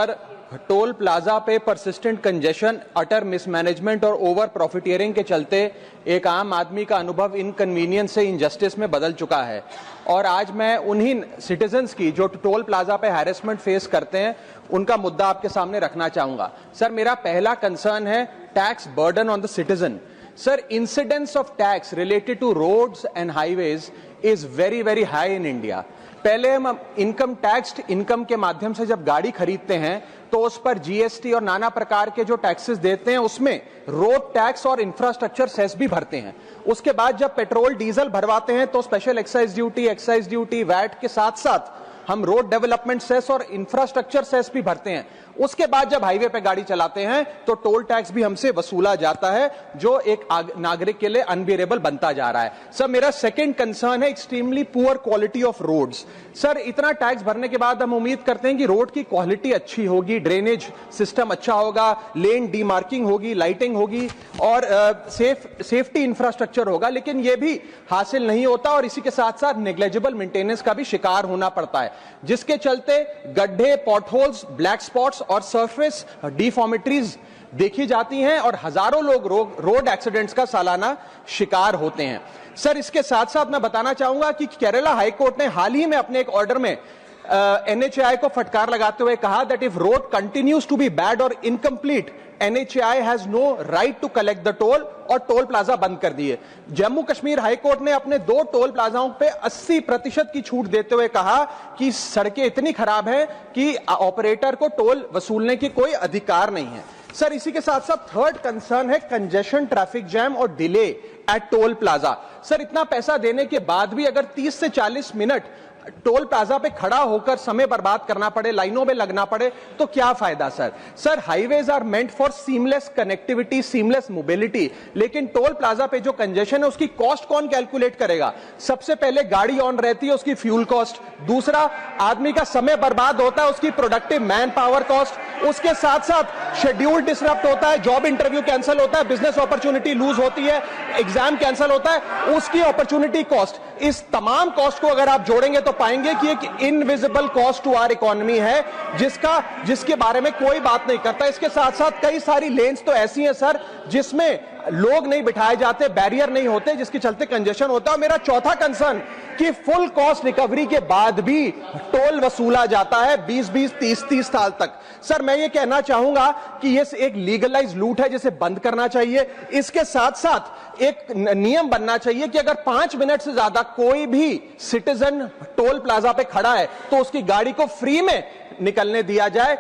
Sir, toll plaza पे persistent congestion, अटर mismanagement और over profiteering के चलते एक आम आदमी का अनुभव इनकन्वीनियंस से इनजस्टिस में बदल चुका है। और आज मैं उन्हीं सिटीजन्स की जो टोल प्लाजा पे हैरेसमेंट फेस करते हैं उनका मुद्दा आपके सामने रखना चाहूंगा। सर, मेरा पहला कंसर्न है tax burden on the citizen. Sir, incidence of tax related to roads and highways is very very high in India. पहले हम इनकम टैक्स इनकम के माध्यम से जब गाड़ी खरीदते हैं तो उस पर जीएसटी और नाना प्रकार के जो टैक्सेस देते हैं उसमें रोड टैक्स और इंफ्रास्ट्रक्चर सेस भी भरते हैं। उसके बाद जब पेट्रोल डीजल भरवाते हैं तो स्पेशल एक्साइज ड्यूटी, वैट के साथ साथ हम रोड डेवलपमेंट सेस और इंफ्रास्ट्रक्चर सेस भी भरते हैं। उसके बाद जब हाईवे पे गाड़ी चलाते हैं तो टोल टैक्स भी हमसे वसूला जाता है, जो एक नागरिक के लिए अनबियरेबल बनता जा रहा है। सर, मेरा सेकंड कंसर्न है extremely poor quality of roads. Sir, इतना टैक्स भरने के बाद हम उम्मीद करते हैं कि रोड की क्वालिटी अच्छी होगी, ड्रेनेज सिस्टम अच्छा होगा, लेन डीमार्किंग होगी, लाइटिंग होगी और सेफ्टी इंफ्रास्ट्रक्चर होगा, लेकिन यह भी हासिल नहीं होता और इसी के साथ साथ नेग्लिजिबल मेंटेनेंस का भी शिकार होना पड़ता है, जिसके चलते गड्ढे, पॉटहोल्स, ब्लैक स्पॉट्स और सरफेस डिफॉर्मिटीज देखी जाती हैं और हजारों लोग रोड एक्सीडेंट्स का सालाना शिकार होते हैं। सर, इसके साथ साथ मैं बताना चाहूंगा कि केरला हाईकोर्ट ने हाल ही में अपने एक ऑर्डर में NHAI को फटकार लगाते हुए कहा that if road continues to be bad और incomplete, NHAI has no right to collect the toll और टोल प्लाजा बंद कर दिए। जम्मू कश्मीर हाईकोर्ट ने अपने 2 टोल प्लाजाओं पे 80% की छूट देते हुए कहा कि सड़कें इतनी खराब हैं कि ऑपरेटर को टोल वसूलने की कोई अधिकार नहीं है। सर, इसी के साथ साथ थर्ड कंसर्न है कंजेशन, ट्रैफिक जैम और delay at toll plaza. Sir, इतना पैसा देने के बाद भी अगर 30 से 40 मिनट टोल प्लाजा पे खड़ा होकर समय बर्बाद करना पड़े, लाइनों में लगना पड़े, तो क्या फायदा sir? Highways are meant for seamless connectivity, seamless mobility, लेकिन टोल प्लाजा पे जो कंजेशन है उसकी कॉस्ट कौन कैलकुलेट करेगा? सबसे पहले गाड़ी ऑन रहती है, उसकी फ्यूल कॉस्ट, दूसरा आदमी का समय बर्बाद होता है, उसकी प्रोडक्टिव मैन पावर कॉस्ट, उसके साथ साथ शेड्यूल डिसरप्ट होता है, जॉब इंटरव्यू कैंसिल होता है, बिजनेस अपॉर्चुनिटी लूज होती है, एग्जाम कैंसिल होता है, उसकी अपॉर्चुनिटी कॉस्ट। इस तमाम कॉस्ट को अगर आप जोड़ेंगे तो पाएंगे कि एक invisible cost to our economy है जिसके बारे में कोई बात नहीं करता। इसके साथ साथ कई सारी लेन्स तो ऐसी हैं सर जिसमें लोग नहीं बिठाए जाते, बैरियर नहीं होते, जिसके चलते कंजेशन होता है। मेरा चौथा कंसर्न कि फुल कॉस्ट रिकवरी के बाद भी टोल वसूला जाता है 20-20, 30-30 साल तक। सर, मैं ये कहना चाहूंगा कि ये एक लीगलाइज लूट है जिसे बंद करना चाहिए। इसके साथ साथ एक नियम बनना चाहिए कि अगर 5 मिनट से ज्यादा कोई भी सिटीजन टोल प्लाजा पे खड़ा है तो उसकी गाड़ी को फ्री में निकलने दिया जाए।